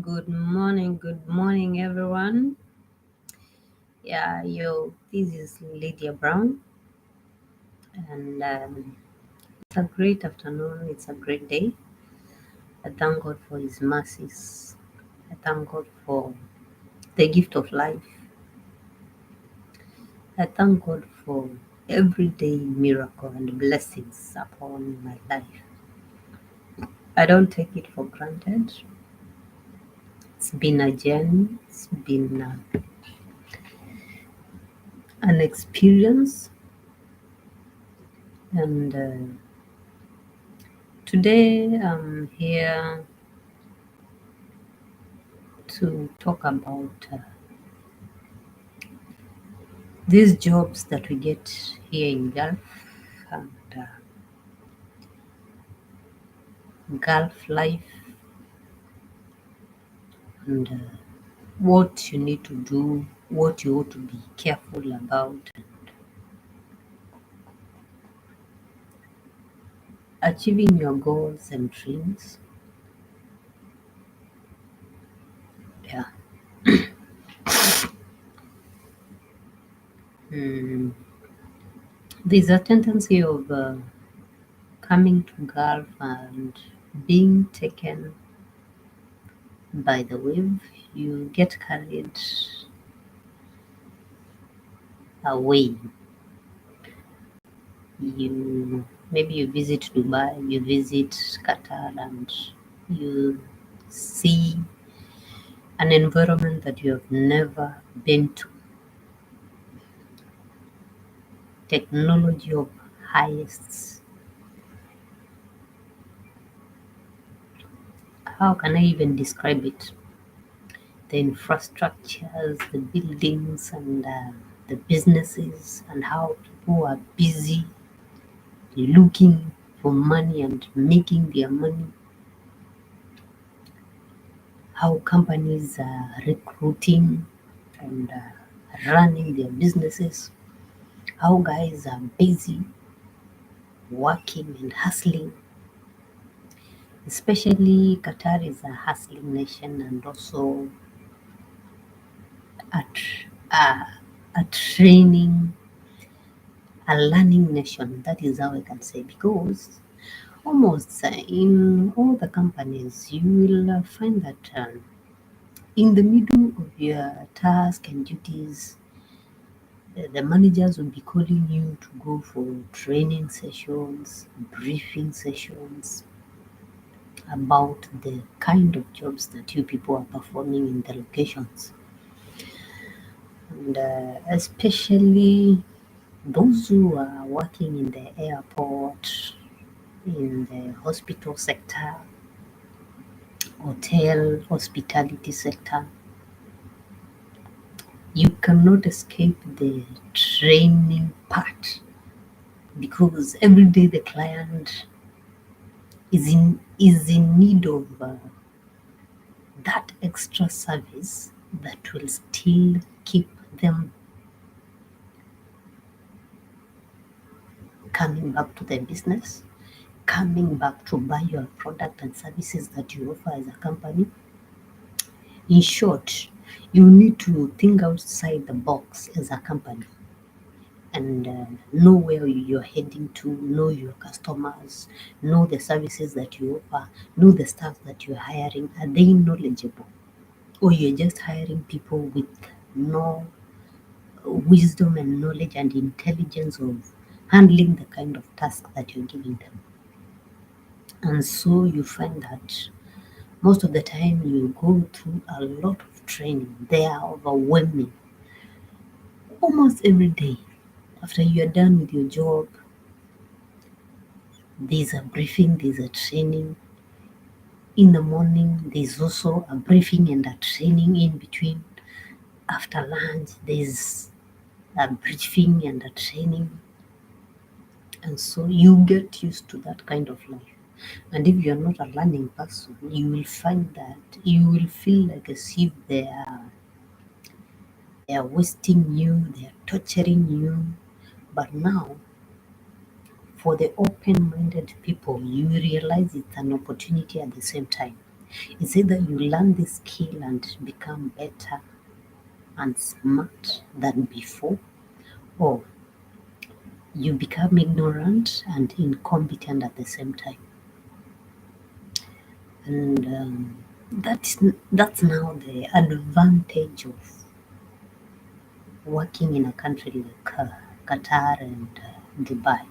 Good morning, everyone. This is Lydia Brown, and it's a great afternoon. It's a great day. I thank God for His mercies. I thank God for the gift of life. I thank God for everyday miracle and blessings upon my life. I don't take it for granted. It's been a journey. It's been an experience, and today I'm here to talk about these jobs that we get here in Gulf and Gulf life, and what you need to do, what you ought to be careful about, and achieving your goals and dreams. Yeah. Mm. There's a tendency of coming to Gulf and being taken by the wave. You get carried away. You visit Dubai, you visit Qatar, and you see an environment that you have never been to. Technology of highest. How can I even describe it? The infrastructures, the buildings, and the businesses, and how people are busy looking for money and making their money. How companies are recruiting and running their businesses. How guys are busy working and hustling. Especially Qatar is a hustling nation and also a, tr- a training, a learning nation. That is how I can say, because almost in all the companies you will find that in the middle of your task and duties, the managers will be calling you to go for training sessions, briefing sessions about the kind of jobs that you people are performing in the locations. And especially those who are working in the airport, in the hospital sector, hotel, hospitality sector, you cannot escape the training part, because every day the client is in need of that extra service that will still keep them coming back to the business, coming back to buy your product and services that you offer as a company. In short, you need to think outside the box as a company and know where you're heading to, know your customers, know the services that you offer, know the staff that you're hiring. Are they knowledgeable? Or you're just hiring people with no wisdom and knowledge and intelligence of handling the kind of task that you're giving them? And so you find that most of the time you go through a lot of training. They are overwhelming. Almost every day after you're done with your job, there's a briefing, there's a training. In the morning, there's also a briefing and a training in between. After lunch, there's a briefing and a training. And so you get used to that kind of life. And if you're not a learning person, you will find that you will feel like as if they are wasting you, they are torturing you. But now, for the open minded people, you realize it's an opportunity at the same time. It's either you learn this skill and become better and smart than before, or you become ignorant and incompetent at the same time. And that's now the advantage of working in a country like Qatar and Dubai.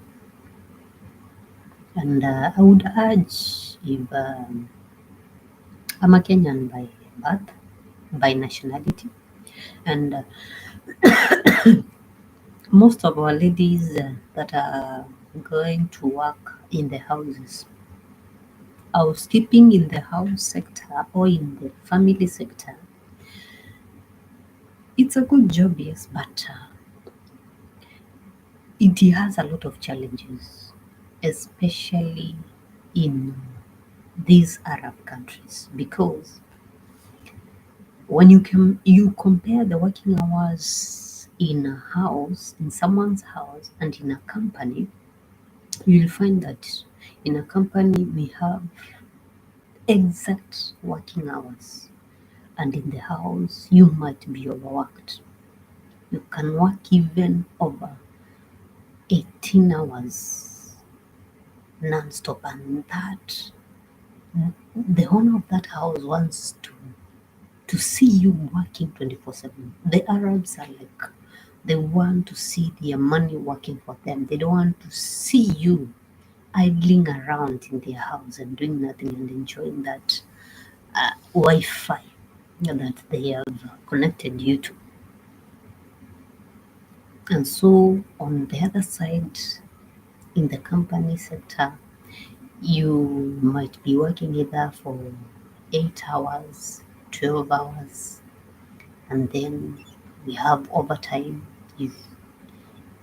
And I would urge, if I'm a Kenyan by birth, by nationality, and most of our ladies that are going to work in the houses, housekeeping in the house sector or in the family sector, it's a good job, yes, but it has a lot of challenges, especially in these Arab countries, because when you compare the working hours in a house, in someone's house, and in a company, you'll find that in a company we have exact working hours, and in the house you might be overworked. You can work even over 18 hours non-stop, and that the owner of that house wants to see you working 24/7. The Arabs are like, they want to see their money working for them. They don't want to see you idling around in their house and doing nothing and enjoying that Wi-Fi that they have connected you to. And so on the other side, in the company sector, you might be working either for 8 hours, 12 hours, and then we have overtime if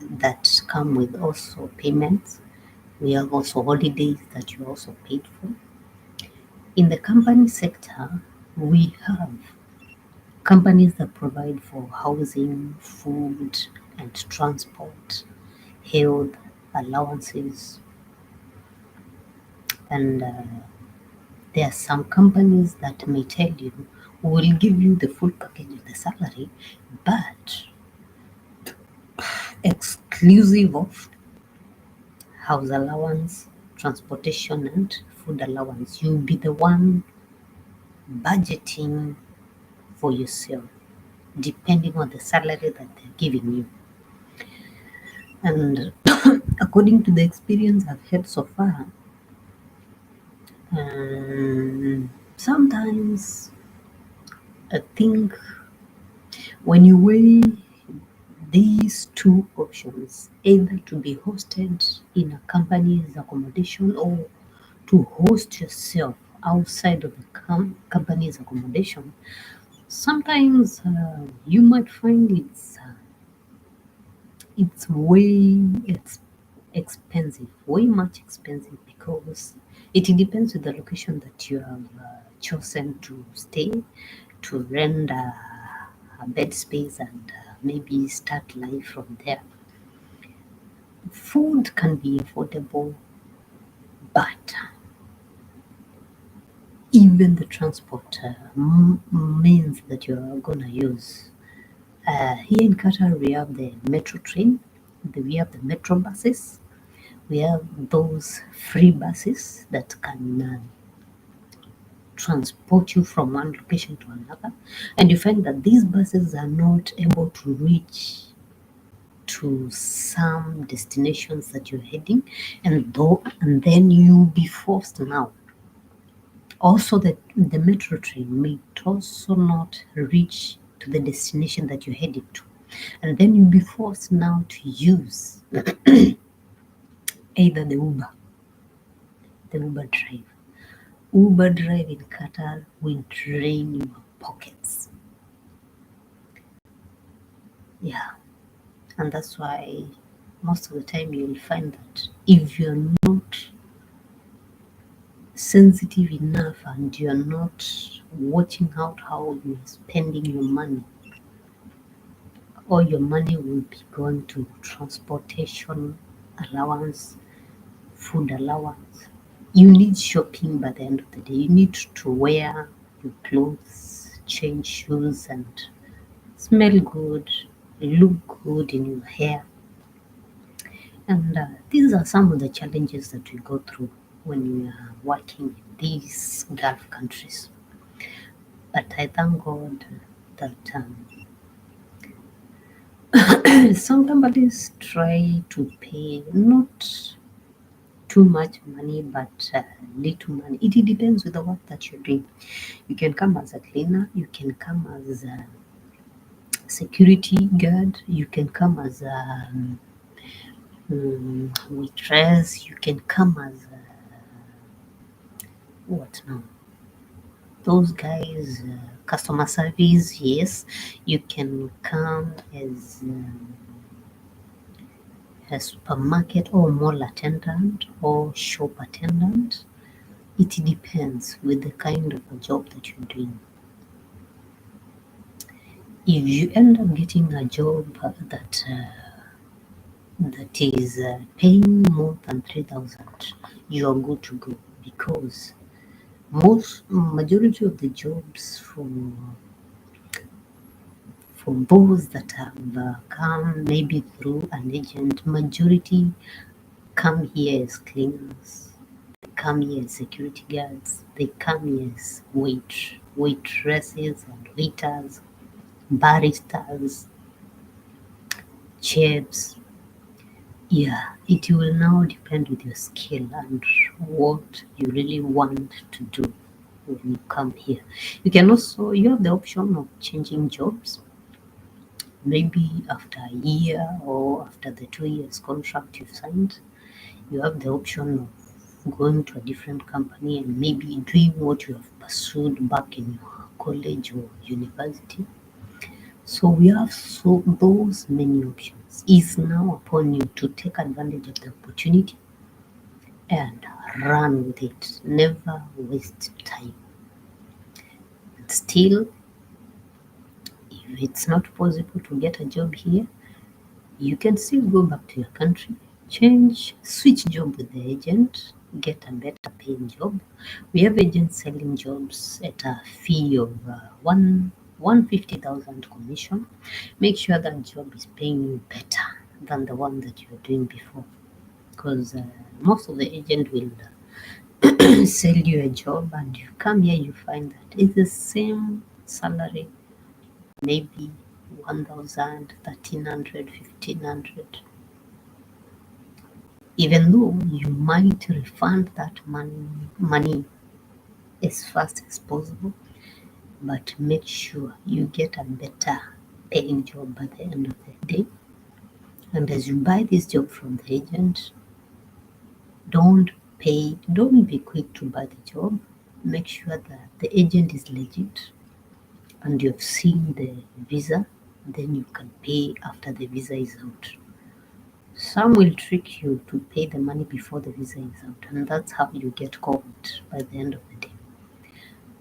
that come with also payments. We have also holidays that you also paid for. In the company sector, we have companies that provide for housing, food, and transport, health allowances, and there are some companies that may tell you, we will give you the full package of the salary, but exclusive of house allowance, transportation, and food allowance. You'll be the one budgeting for yourself, depending on the salary that they're giving you. And according to the experience I've had so far, sometimes I think when you weigh these two options, either to be hosted in a company's accommodation or to host yourself outside of the company's accommodation, sometimes you might find it's expensive, way much expensive, because it depends on the location that you have chosen to stay, to rent a bed space, and maybe start life from there. Food can be affordable, but even the transport means that you're gonna use. Here in Qatar, we have the metro train, we have the metro buses, we have those free buses that can transport you from one location to another, and you find that these buses are not able to reach to some destinations that you're heading, and then you'll be forced now. Also, the metro train may also not reach to the destination that you're headed to, and then you'll be forced now to use either the Uber drive. Uber drive in Qatar will drain your pockets. Yeah, and that's why most of the time you'll find that if you're not sensitive enough and you're not watching out how you're spending your money, all your money will be going to transportation allowance, food allowance. You need shopping by the end of the day. You need to wear your clothes, change shoes, and smell good, look good in your hair. And these are some of the challenges that we go through when we are working in these Gulf countries. But I thank God that some companies try to pay not too much money but little money. It depends with the work that you're doing. You can come as a cleaner, you can come as a security guard, you can come as a waitress, you can come as a, what now? Those guys, customer service, yes. You can come as a supermarket or mall attendant or shop attendant. It depends with the kind of a job that you're doing. If you end up getting a job that is paying more than 3,000, you are good to go, because most majority of the jobs for those that have come maybe through an agent, majority come here as cleaners, they come here as security guards, they come here as waitresses and waiters, baristas, chefs. Yeah, it will now depend with your skill and what you really want to do when you come here. You have the option of changing jobs, maybe after a year or after the 2 years contract you've signed. You have the option of going to a different company and maybe doing what you have pursued back in your college or university. So we have those many options. It's now upon you to take advantage of the opportunity and run with it. Never waste time. Still, if it's not possible to get a job here, you can still go back to your country, switch job with the agent, get a better paying job. We have agents selling jobs at a fee of 150,000 commission. Make sure that job is paying you better than the one that you were doing before, because most of the agent will sell you a job and you come here, you find that it's the same salary, maybe 1,000, 1,300, 1,500. Even though you might refund that money as fast as possible, but make sure you get a better paying job by the end of the day. And as you buy this job from the agent, don't be quick to buy the job. Make sure that the agent is legit and you've seen the visa, then you can pay after the visa is out. Some will trick you to pay the money before the visa is out, and that's how you get caught by the end of the day.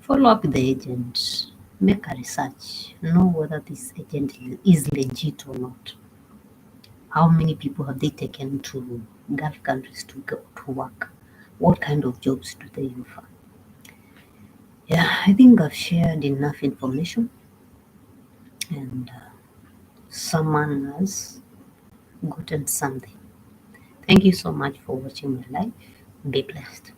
Follow up with the agent, make a research, know whether this agent is legit or not. How many people have they taken to Gulf countries to go to work? What kind of jobs do they offer? Yeah, I think I've shared enough information, and someone has gotten something. Thank you so much for watching my life. Be blessed.